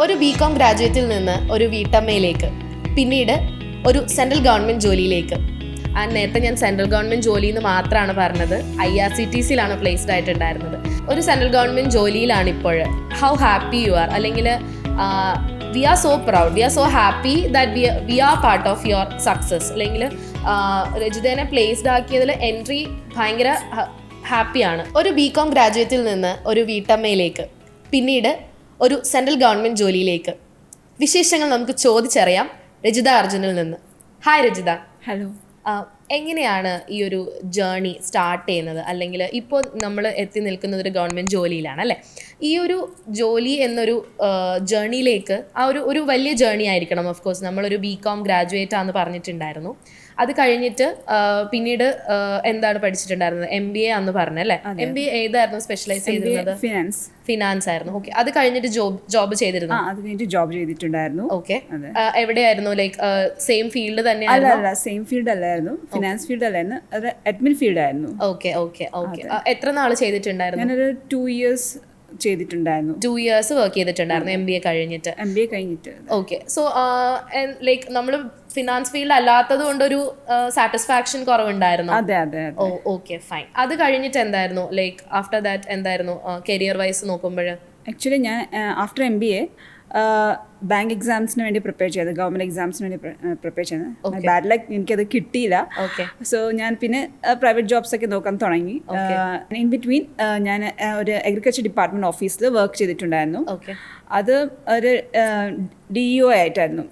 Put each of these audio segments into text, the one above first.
ഒരു ബികോം ഗ്രാജുവേറ്റിൽ നിന്ന് ഒരു വീട്ടമ്മയിലേക്ക്, പിന്നീട് ഒരു സെൻട്രൽ ഗവൺമെൻറ് ജോലിയിലേക്ക്. നേരത്തെ ഞാൻ സെൻട്രൽ ഗവൺമെൻറ് ജോലി എന്ന് മാത്രമാണ് പറഞ്ഞത്. IRCTCയിലാണ് പ്ലേസ്ഡ് ആയിട്ടുണ്ടായിരുന്നത്. ഒരു സെൻട്രൽ ഗവൺമെൻറ് ജോലിയിലാണ് ഇപ്പോൾ. ഹൗ ഹാപ്പി യു ആർ, അല്ലെങ്കിൽ we are so proud, we are so happy that we are part of your success. അല്ലെങ്കിൽ രജിതേനെ പ്ലേസ്ഡ് ആക്കിയതിൽ എൻട്രി ഭയങ്കര ഹാപ്പിയാണ്. ഒരു ബികോം ഗ്രാജുവേറ്റിൽ നിന്ന് ഒരു വീട്ടമ്മയിലേക്ക്, പിന്നീട് ഒരു സെൻട്രൽ ഗവൺമെൻറ് ജോലിയിലേക്ക്. വിശേഷങ്ങൾ നമുക്ക് ചോദിച്ചറിയാം രജിത അർജുനിൽ നിന്ന്. ഹായ് രജിത. ഹലോ. എങ്ങനെയാണ് ഈ ഒരു ജേർണി സ്റ്റാർട്ട് ചെയ്യുന്നത്? അല്ലെങ്കിൽ ഇപ്പോൾ നമ്മൾ എത്തി നിൽക്കുന്നത് ഒരു ഗവൺമെൻറ് ജോലിയിലാണ് അല്ലേ? ഈ ഒരു ജോലി എന്നൊരു ജേർണിയിലേക്ക് ഒരു വലിയ ജേർണി ആയിരിക്കണം. ഓഫ് കോഴ്സ് നമ്മളൊരു ബികോം ഗ്രാജുവേറ്റ് ആണെന്ന് പറഞ്ഞിട്ടുണ്ടായിരുന്നു. അത് കഴിഞ്ഞിട്ട് പിന്നീട് എന്താണ് പഠിച്ചിട്ടുണ്ടായിരുന്നത്? MBA ആണെന്ന് പറഞ്ഞല്ലേ? MBA ഏതായിരുന്നു സ്പെഷ്യലൈസ് ചെയ്തിരുന്നത്? ഫിനാൻസ് ആയിരുന്നു. ഓക്കെ. അത് കഴിഞ്ഞിട്ട് ജോബ് ചെയ്തിരുന്നു? അത് കഴിഞ്ഞിട്ട് ജോബ് ചെയ്തിട്ടുണ്ടായിരുന്നു. ഓക്കെ. എവിടെയായിരുന്നു? ലൈക്ക് സെയിം ഫീൽഡ് തന്നെയായിരുന്നു? അല്ല, സെയിം ഫീൽഡ് അല്ലായിരുന്നു. ഫിനാൻസ് ഫീൽഡ് അല്ലായിരുന്നു, അത് അഡ്മിൻ ഫീൽഡ് ആയിരുന്നു. Okay okay okay. എത്ര നാൾ ചെയ്തിട്ടുണ്ടായിരുന്നു? ഞാനൊരു 2 years ചെയ്തിട്ടുണ്ടായിരുന്നു. 2 years വർക്ക് ചെയ്തിട്ടുണ്ടായിരുന്നു MBA കഴിഞ്ഞിട്ട്. ഓക്കെ. സോ ലൈക്ക് നമ്മൾ ഫിനാൻസ് ഫീൽഡ് അല്ലാത്തത് കൊണ്ടൊരു സാറ്റിസ്ഫാക്ഷൻ കുറവുണ്ടായിരുന്നു? അതെ അതെ. Okay fine. അത് കഴിഞ്ഞിട്ട് എന്തായിരുന്നു, ലൈക്ക് ആഫ്റ്റർ ദാറ്റ് എന്തായിരുന്നു കരിയർ വൈസ് നോക്കുമ്പോൾ? ആക്ച്വലി ഞാൻ ആഫ്റ്റർ MBA ബാങ്ക് എക്സാംസിന് വേണ്ടി പ്രിപ്പയർ ചെയ്തത്, ഗവൺമെന്റ് എക്സാംസിന് വേണ്ടി പ്രിപ്പയർ ചെയ്തത്. ബാഡ് ലക്ക്, എനിക്കത് കിട്ടിയില്ല. സോ ഞാൻ പിന്നെ പ്രൈവറ്റ് ജോബ്സ് ഒക്കെ നോക്കാൻ തുടങ്ങി. ഇൻ ബിറ്റ്വീൻ ഞാൻ ഒരു അഗ്രികൾച്ചർ ഡിപ്പാർട്ട്മെന്റ് ഓഫീസിൽ വർക്ക് ചെയ്തിട്ടുണ്ടായിരുന്നു. അത് ഒരു DEO ആയിട്ടായിരുന്നു.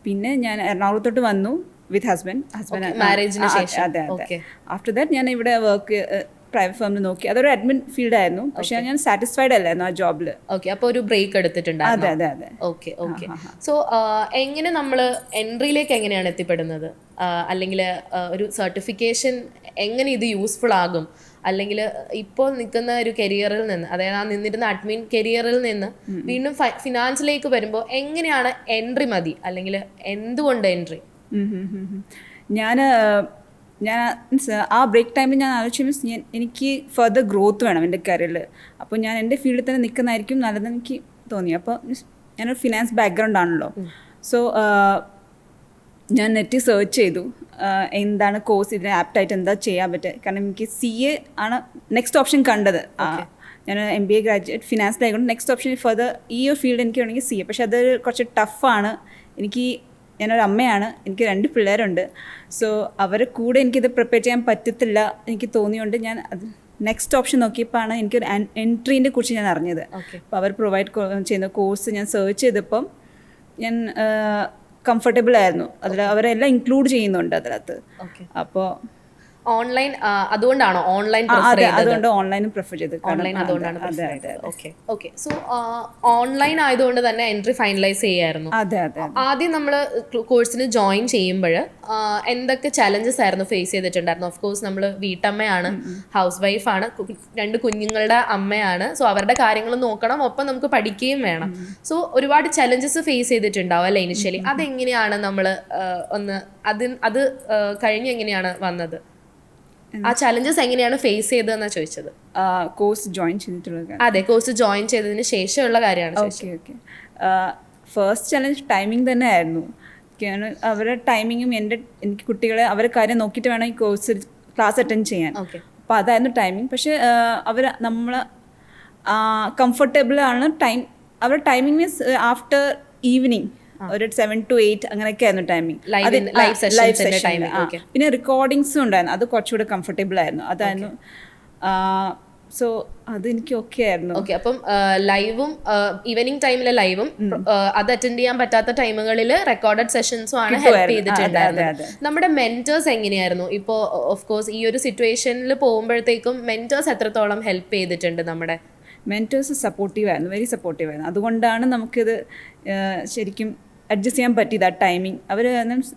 പിന്നെ ഞാൻ എറണാകുളത്തോട്ട് വന്നു വിത്ത് ഹസ്ബൻഡ് മാരേജിന് ശേഷം. അതെ അതെ. ആഫ്റ്റർ ദാറ്റ് ഞാൻ ഇവിടെ വർക്ക് പ്രൈവറ്റ് ഫേമിൽ നോക്കി. അതൊരു അഡ്മിൻ ഫീൽഡ് ആയിരുന്നു, പക്ഷെ ഞാൻ സാറ്റിസ്ഫൈഡ് അല്ലായിരുന്നു ആ ജോബിൽ. ഓക്കെ. അപ്പോൾ ഒരു ബ്രേക്ക് എടുത്തിട്ടുണ്ടായിരുന്നു? അതെ അതെ അതെ. Okay okay. സോ എങ്ങനെ നമ്മൾ എൻട്രിയിലേക്ക് എങ്ങനെയാണ് എത്തിപ്പെടുന്നത്? അല്ലെങ്കിൽ ഒരു സർട്ടിഫിക്കേഷൻ എങ്ങനെ ഇത് യൂസ്ഫുൾ ആകും? അല്ലെങ്കിൽ ഇപ്പോൾ നിൽക്കുന്ന ഒരു കരിയറിൽ നിന്ന്, അതായത് ആ നിന്നിരുന്ന അഡ്മിൻ കരിയറിൽ നിന്ന് വീണ്ടും ഫിനാൻസിലേക്ക് വരുമ്പോൾ എങ്ങനെയാണ് എൻട്രി മതി, അല്ലെങ്കിൽ എന്തുകൊണ്ട് എൻട്രി? ഞാൻ മീൻസ് ആ ബ്രേക്ക് ടൈമിൽ ഞാൻ ആലോചിച്ചു, മീൻസ് എനിക്ക് ഫർദർ ഗ്രോത്ത് വേണം എൻ്റെ കരിയറിൽ. അപ്പോൾ ഞാൻ എൻ്റെ ഫീൽഡിൽ തന്നെ നിൽക്കുന്നതായിരിക്കും നല്ലതെന്ന് എനിക്ക് തോന്നി. അപ്പോൾ ഞാനൊരു ഫിനാൻസ് ബാക്ക്ഗ്രൗണ്ട് ആണല്ലോ. സോ ഞാൻ നെറ്റിൽ സെർച്ച് ചെയ്തു എന്താണ് കോഴ്സ്, ഇതിന് ആപ്റ്റായിട്ട് എന്താ ചെയ്യാൻ പറ്റുക. കാരണം എനിക്ക് CA ആണ് നെക്സ്റ്റ് ഓപ്ഷൻ കണ്ടത്. ഞാൻ MBA ഗ്രാജുവേറ്റ് ഫിനാൻസിലായതുകൊണ്ട് നെക്സ്റ്റ് ഓപ്ഷൻ ഫർദർ ഈ ഒരു ഫീൽഡ് എനിക്ക് വേണമെങ്കിൽ CA. പക്ഷെ അത് കുറച്ച് ടഫാണ്. ഞാനൊരു അമ്മയാണ്, എനിക്ക് 2 പിള്ളേരുണ്ട്. സോ അവരെ കൂടെ എനിക്കിത് പ്രിപ്പയർ ചെയ്യാൻ പറ്റത്തില്ല എനിക്ക് തോന്നിയുകൊണ്ട് ഞാൻ നെക്സ്റ്റ് ഓപ്ഷൻ നോക്കിയപ്പോഴാണ് എനിക്കൊരു എൻട്രീനെ കുറിച്ച് ഞാൻ അറിഞ്ഞത്. അപ്പോൾ അവർ പ്രൊവൈഡ് ചെയ്യുന്ന കോഴ്സ് ഞാൻ സെർച്ച് ചെയ്തപ്പം ഞാൻ കംഫർട്ടബിൾ ആയിരുന്നു. അവരെല്ലാം ഇൻക്ലൂഡ് ചെയ്യുന്നുണ്ട് അതിനകത്ത്. അപ്പോൾ ഓൺലൈൻ അതുകൊണ്ടാണോ ഓൺലൈൻ? അതുകൊണ്ട് ഓൺലൈനും പ്രിഫർ ചെയ്തത്. ഓക്കെ. സോ ഓൺലൈൻ ആയതുകൊണ്ട് തന്നെ എൻട്രി ഫൈനലൈസ് ചെയ്യായിരുന്നു. അതെ അതെ. ആദ്യം നമ്മൾ കോഴ്സിന് ജോയിൻ ചെയ്യുമ്പോൾ എന്തൊക്കെ ചലഞ്ചസ് ആയിരുന്നു ഫേസ് ചെയ്തിട്ടുണ്ടായിരുന്നു? ഓഫ് കോഴ്സ് നമ്മൾ വീട്ടമ്മയാണ്, ഹൗസ് വൈഫാണ്, 2 കുഞ്ഞുങ്ങളുടെ അമ്മയാണ്. സോ അവരുടെ കാര്യങ്ങൾ നോക്കണം, ഒപ്പം നമുക്ക് പഠിക്കുകയും വേണം. സോ ഒരുപാട് ചലഞ്ചസ് ഫേസ് ചെയ്തിട്ടുണ്ടാവും അല്ലേ ഇനിഷ്യലി? അതെങ്ങനെയാണ് നമ്മൾ അത് കഴിഞ്ഞ് എങ്ങനെയാണ് വന്നത്? ആ ചലഞ്ചസ് എങ്ങനെയാണ് ഫേസ് ചെയ്തതെന്നാണ് ചോദിച്ചത്. കോഴ്സ് ജോയിൻ ചെയ്തിട്ടുള്ളത്? അതെ, കോഴ്സ് ജോയിൻ ചെയ്തതിന് ശേഷമുള്ള കാര്യമാണ്. ഓക്കെ. ഫസ്റ്റ് ചലഞ്ച് ടൈമിംഗ് തന്നെ ആയിരുന്നു. അവരുടെ ടൈമിങ്ങും എനിക്ക് കുട്ടികളെ അവരുടെ കാര്യം നോക്കിയിട്ട് വേണം ഈ കോഴ്സ് ക്ലാസ് അറ്റൻഡ് ചെയ്യാൻ. അപ്പോൾ അതായിരുന്നു ടൈമിംഗ്. പക്ഷേ നമ്മൾ കംഫർട്ടബിൾ ആണ് അവരുടെ ടൈമിംഗ് മീൻസ് ആഫ്റ്റർ ഈവനിങ് ഒരു 7 to 8 അങ്ങനെയൊക്കെ ആയിരുന്നു ടൈമിംഗ്. Live session. പിന്നെ റെക്കോർഡിങ്സും ഉണ്ടായിരുന്നു, അത് കുറച്ചുകൂടെ കംഫർട്ടബിൾ ആയിരുന്നു. അതായിരുന്നു. സോ അത് എനിക്ക് ഓക്കെ ആയിരുന്നു. ഓക്കെ. അപ്പം ലൈവും ഈവനിങ് ടൈമിലെ ലൈവും അത് അറ്റൻഡ് ചെയ്യാൻ പറ്റാത്ത ടൈമുകളിൽ റെക്കോർഡഡ് സെഷൻസും ആണ് ഹെൽപ്പ് ചെയ്തിട്ടുണ്ടായിരുന്നത്. നമ്മുടെ മെന്റേഴ്സ് എങ്ങനെയായിരുന്നു? ഇപ്പോൾ ഓഫ് കോഴ്സ് ഈ ഒരു സിറ്റുവേഷനിൽ പോകുമ്പോഴത്തേക്കും മെന്റേഴ്സ് എത്രത്തോളം ഹെൽപ്പ് ചെയ്തിട്ടുണ്ട്? നമ്മുടെ മെന്റേഴ്സ് സപ്പോർട്ടീവായിരുന്നു, വെരി സപ്പോർട്ടീവായിരുന്നു. അതുകൊണ്ടാണ് നമുക്കിത് ശരിക്കും അഡ്ജസ്റ്റ് ചെയ്യാൻ പറ്റിയത്. ആ ടൈമിംഗ്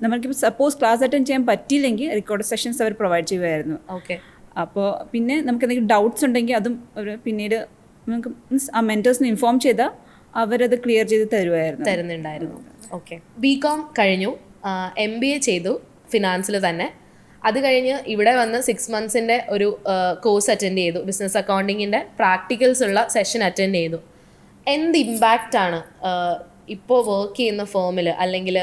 നമുക്കിപ്പോൾ സപ്പോസ് ക്ലാസ് അറ്റൻഡ് ചെയ്യാൻ പറ്റിയില്ലെങ്കിൽ റെക്കോർഡ് സെഷൻസ് അവർ പ്രൊവൈഡ് ചെയ്യുമായിരുന്നു. ഓക്കെ. അപ്പോൾ പിന്നെ നമുക്ക് എന്തെങ്കിലും ഡൗട്ട്സ് ഉണ്ടെങ്കിൽ അതും പിന്നീട് നമുക്ക് ആ മെന്റേഴ്സിനെ ഇൻഫോം ചെയ്താൽ അവരത് ക്ലിയർ ചെയ്ത് തരുന്നുണ്ടായിരുന്നു. ഓക്കെ. BCom കഴിഞ്ഞു, MBA ചെയ്തു ഫിനാൻസിൽ തന്നെ. അത് കഴിഞ്ഞ് ഇവിടെ വന്ന് 6 months ഒരു കോഴ്സ് അറ്റൻഡ് ചെയ്തു. ബിസിനസ് അക്കൗണ്ടിങ്ങിൻ്റെ പ്രാക്ടിക്കൽസ് ഉള്ള സെഷൻ അറ്റൻഡ് ചെയ്തു. എന്ത് ഇമ്പാക്റ്റാണ് ഇപ്പോൾ വർക്ക് ചെയ്യുന്ന ഫേമിൽ, അല്ലെങ്കിൽ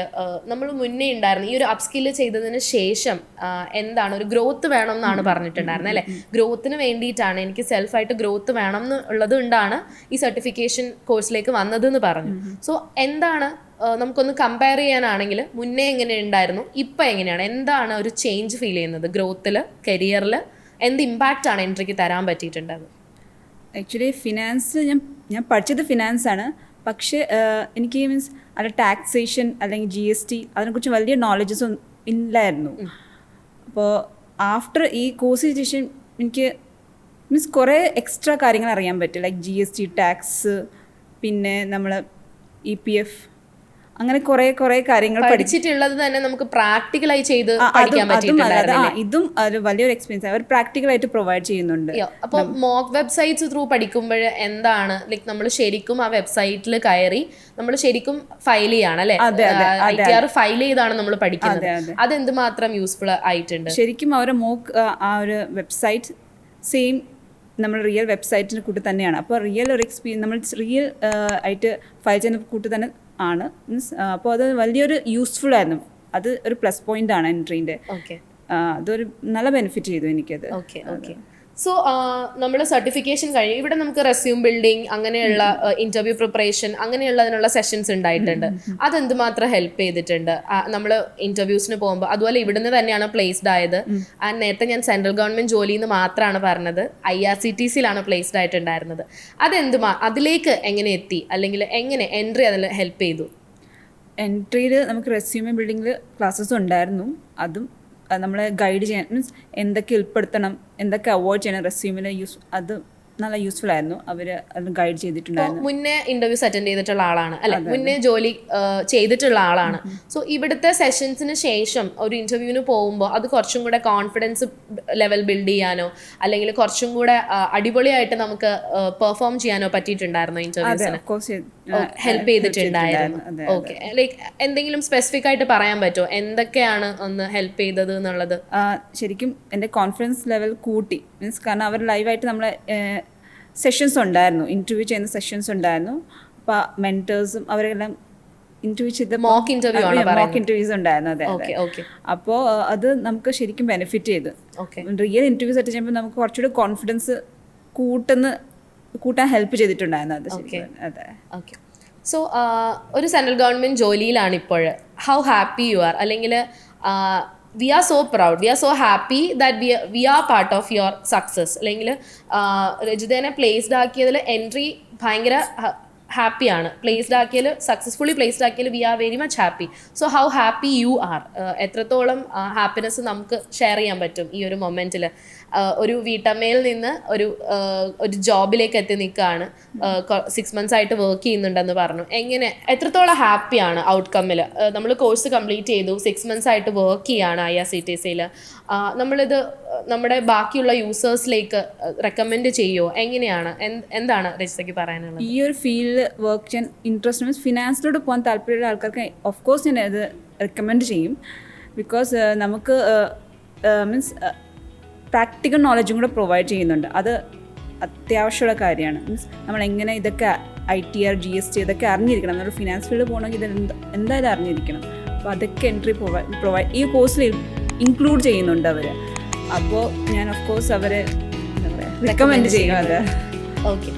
നമ്മൾ മുന്നേ ഉണ്ടായിരുന്നു ഈ ഒരു അപ്സ്കില്ല് ചെയ്തതിന് ശേഷം എന്താണ് ഒരു ഗ്രോത്ത് വേണം എന്നാണ് പറഞ്ഞിട്ടുണ്ടായിരുന്നത് അല്ലേ? ഗ്രോത്തിന് വേണ്ടിയിട്ടാണ്, എനിക്ക് സെൽഫായിട്ട് ഗ്രോത്ത് വേണം എന്നുള്ളത് കൊണ്ടാണ് ഈ സർട്ടിഫിക്കേഷൻ കോഴ്സിലേക്ക് വന്നതെന്ന് പറഞ്ഞു. സോ എന്താണ് നമുക്കൊന്ന് കമ്പയർ ചെയ്യാനാണെങ്കിൽ മുന്നേ എങ്ങനെ ഉണ്ടായിരുന്നു, ഇപ്പം എങ്ങനെയാണ്, എന്താണ് ഒരു ചേഞ്ച് ഫീൽ ചെയ്യുന്നത് ഗ്രോത്തിൽ, കരിയറിൽ എന്ത് ഇമ്പാക്റ്റാണ് എൻട്രിക്ക് തരാൻ പറ്റിയിട്ടുണ്ടത്? ആക്ച്വലി ഫിനാൻസ് ഞാൻ പഠിച്ചത് ഫിനാൻസാണ്. പക്ഷേ എനിക്ക് മീൻസ് അത് ടാക്സേഷൻ അല്ലെങ്കിൽ GST അതിനെക്കുറിച്ച് വലിയ നോളജസ് ഇല്ലായിരുന്നു. അപ്പോൾ ആഫ്റ്റർ ഈ കോഴ്സിന് ശേഷം എനിക്ക് മീൻസ് കുറേ എക്സ്ട്രാ കാര്യങ്ങൾ അറിയാൻ പറ്റും. ലൈക്ക് GST, ടാക്സ്, പിന്നെ നമ്മൾ EPF, അങ്ങനെ കുറേ കാര്യങ്ങൾ പഠിച്ചിട്ടുള്ളത് തന്നെ നമുക്ക് പ്രാക്ടിക്കലായി ചെയ്ത് പഠിക്കാൻ പറ്റിയിട്ടുണ്ടായിരുന്നില്ലേ? ഇതും ഒരു വലിയൊരു എക്സ്പീരിയൻസ് അവർ പ്രാക്ടിക്കലായിട്ട് പ്രൊവൈഡ് ചെയ്യുന്നുണ്ട്. അപ്പോൾ മോക്ക് വെബ്സൈറ്റ്സ് ത്രൂ പഠിക്കുമ്പോൾ എന്താണ് ലൈക്ക് നമ്മൾ ശരിക്കും ആ വെബ്സൈറ്റിൽ കയറി നമ്മൾ ശരിക്കും ഫയൽ ചെയ്യാണ് അല്ലേ? ITR ഫയൽ ചെയ്താണ് നമ്മൾ പഠിക്കുന്നത്. അതെന്തുമാത്രം യൂസ്ഫുൾ ആയിട്ടുണ്ട്? ശരിക്കും അവരെ മോക്ക് ആ ഒരു വെബ്സൈറ്റ് സെയിം നമ്മൾ റിയൽ വെബ്സൈറ്റിന് കൂട്ടി തന്നെയാണ്. അപ്പോൾ റിയൽ ഒരു എക്സ്പീരിയൻസ് നമ്മൾ റിയൽ ആയിട്ട് ഫയൽ ചെയ്യുന്ന കൂട്ടി തന്നെ ആണ്. മീൻസ് അപ്പോൾ അത് വലിയൊരു യൂസ്ഫുൾ ആയിരുന്നു. അത് ഒരു പ്ലസ് പോയിന്റ് ആണ് എൻട്രീൻ്റെ. അതൊരു നല്ല ബെനിഫിറ്റ് ചെയ്തു എനിക്കത്. ഓക്കെ. സോ നമ്മൾ സർട്ടിഫിക്കേഷൻ കഴിഞ്ഞ് ഇവിടെ നമുക്ക് റെസ്യൂം ബിൽഡിംഗ്, അങ്ങനെയുള്ള ഇന്റർവ്യൂ പ്രിപ്പറേഷൻ, അങ്ങനെയുള്ളതിനുള്ള സെഷൻസ് ഉണ്ടായിട്ടുണ്ട്. അതെന്തുമാത്രം ഹെൽപ്പ് ചെയ്തിട്ടുണ്ട് നമ്മൾ ഇന്റർവ്യൂസിന് പോകുമ്പോൾ? അതുപോലെ ഇവിടുന്ന് തന്നെയാണ് പ്ലേസ്ഡ് ആയത്. നേരത്തെ ഞാൻ സെൻട്രൽ ഗവൺമെന്റ് ജോലി എന്ന് മാത്രമാണ് പറഞ്ഞത്, IRCTCയിലാണ് പ്ലേസ്ഡ് ആയിട്ടുണ്ടായിരുന്നത്. അതിലേക്ക് എങ്ങനെ എത്തി, അല്ലെങ്കിൽ എങ്ങനെ എൻട്രി അതിൽ ഹെൽപ്പ് ചെയ്തു? എൻട്രിയിൽ നമുക്ക് റെസ്യൂമേ ബിൽഡിങ്ങിൽ ക്ലാസ്സസ് ഉണ്ടായിരുന്നു. അതും നമ്മളെ ഗൈഡ് ചെയ്യാൻ, മീൻസ് എന്തൊക്കെ ഉൾപ്പെടുത്തണം, എന്തൊക്കെ അവോയ്ഡ് ചെയ്യണം റെസ്യൂമിൽ, അത് നല്ല യൂസ്ഫുൾ ആയിരുന്നു. അവർ അത് ഗൈഡ് ചെയ്തിട്ടുണ്ടായിരുന്നു. മുന്നേ ഇന്റർവ്യൂസ് അറ്റൻഡ് ചെയ്തിട്ടുള്ള ആളാണ് അല്ലെ? മുന്നേ ജോലി ചെയ്തിട്ടുള്ള ആളാണ്. സോ ഇവിടുത്തെ സെഷൻസിന് ശേഷം ഒരു ഇന്റർവ്യൂവിന് പോകുമ്പോൾ അത് കുറച്ചും കൂടെ കോൺഫിഡൻസ് ലെവൽ ബിൽഡ് ചെയ്യാനോ അല്ലെങ്കിൽ കുറച്ചും കൂടെ അടിപൊളിയായിട്ട് നമുക്ക് പെർഫോം ചെയ്യാനോ പറ്റിയിട്ടുണ്ടായിരുന്നോ ഇന്റർവ്യൂസിന്? ഹെൽപ്പ് ചെയ്തിട്ടുണ്ടായിരുന്നു. ഓക്കെ. ലൈക്ക് എന്തെങ്കിലും സ്പെസിഫിക് ആയിട്ട് പറയാൻ പറ്റുമോ എന്തൊക്കെയാണ് ഒന്ന് ഹെൽപ്പ് ചെയ്തത് എന്നുള്ളത്? ശരിക്കും എൻ്റെ കോൺഫിഡൻസ് ലെവൽ കൂട്ടി. മീൻസ് കാരണം അവർ ലൈവായിട്ട് നമ്മളെ സെഷൻസ് ഉണ്ടായിരുന്നു, ഇൻ്റർവ്യൂ ചെയ്യുന്ന സെഷൻസ് ഉണ്ടായിരുന്നു. അപ്പോൾ മെൻറ്റേഴ്സും അവരെല്ലാം ഇൻ്റർവ്യൂ ചെയ്ത് മോക്ക് ഇൻ്റർവ്യൂസ് ഉണ്ടായിരുന്നു. അതെ. അപ്പോൾ അത് നമുക്ക് ശരിക്കും ബെനിഫിറ്റ് ചെയ്തു. റിയൽ ഇൻ്റർവ്യൂസ് അറ്റൻഡ് ചെയ്യുമ്പോൾ നമുക്ക് കുറച്ചുകൂടി കോൺഫിഡൻസ് കൂട്ടാൻ ഹെൽപ്പ് ചെയ്തിട്ടുണ്ടായിരുന്നു അത്. അതെ. ഓക്കെ. സോ ഒരു സെൻട്രൽ ഗവൺമെൻറ് ജോലിയിലാണ് ഇപ്പോൾ. ഹൗ ഹാപ്പി യു ആർ, അല്ലെങ്കിൽ we are so proud, we are so happy that we are part of your success, അല്ലെങ്കിൽ രജിതേനെ പ്ലേസ്ഡ് ആക്കിയതിൽ എൻട്രി ഭയങ്കര ഹാപ്പിയാണ്. പ്ലേസ്ഡ് ആക്കിയതിൽ, സക്സസ്ഫുള്ളി പ്ലേസ്ഡ് ആക്കിയതിൽ we are very much happy. So how happy you are, എത്രത്തോളം happiness നമുക്ക് share ചെയ്യാൻ പറ്റും ഈ ഒരു മൊമെൻറ്റിൽ? ഒരു വീട്ടമ്മയിൽ നിന്ന് ഒരു ജോബിലേക്ക് എത്തി നിൽക്കുകയാണ്, 6 months ആയിട്ട് വർക്ക് ചെയ്യുന്നുണ്ടെന്ന് പറഞ്ഞു. എത്രത്തോളം ഹാപ്പിയാണ് ഔട്ട്കമ്മിൽ? നമ്മൾ കോഴ്സ് കംപ്ലീറ്റ് ചെയ്തു, 6 months ആയിട്ട് വർക്ക് ചെയ്യാണ് IRCTCയിൽ. നമ്മളിത് നമ്മുടെ ബാക്കിയുള്ള യൂസേഴ്സിലേക്ക് റെക്കമെൻഡ് ചെയ്യുമോ? എങ്ങനെയാണ്, എന്താണ് രജിതയ്ക്ക് പറയാനുള്ളത്? ഈ ഒരു ഫീൽഡ് വർക്ക് ചെയ്യാൻ ഇൻട്രസ്റ്റ്, മീൻസ് ഫിനാൻസിലോട്ട് പോകാൻ താല്പര്യമുള്ള ആൾക്കാർക്ക് ഓഫ് കോഴ്സ് ഞാൻ അത് റെക്കമെൻഡ് ചെയ്യും. ബിക്കോസ് നമുക്ക് മീൻസ് പ്രാക്ടിക്കൽ നോളജും കൂടെ പ്രൊവൈഡ് ചെയ്യുന്നുണ്ട്. അത് അത്യാവശ്യമുള്ള കാര്യമാണ്. മീൻസ് നമ്മളെങ്ങനെ ഇതൊക്കെ ITR, GST ഇതൊക്കെ അറിഞ്ഞിരിക്കണം. നമ്മൾ ഫിനാൻസ് ഫീൽഡ് പോകണമെങ്കിൽ ഇത് എന്തായാലും അറിഞ്ഞിരിക്കണം. അപ്പോൾ അതൊക്കെ എൻട്രി പ്രൊവൈഡ് ഈ കോഴ്സിൽ ഇൻക്ലൂഡ് ചെയ്യുന്നുണ്ട് അവർ. അപ്പോൾ ഞാൻ ഓഫ് കോഴ്സ് അവരെ റെക്കമെൻഡ് ചെയ്യും. അത് ഓക്കെ.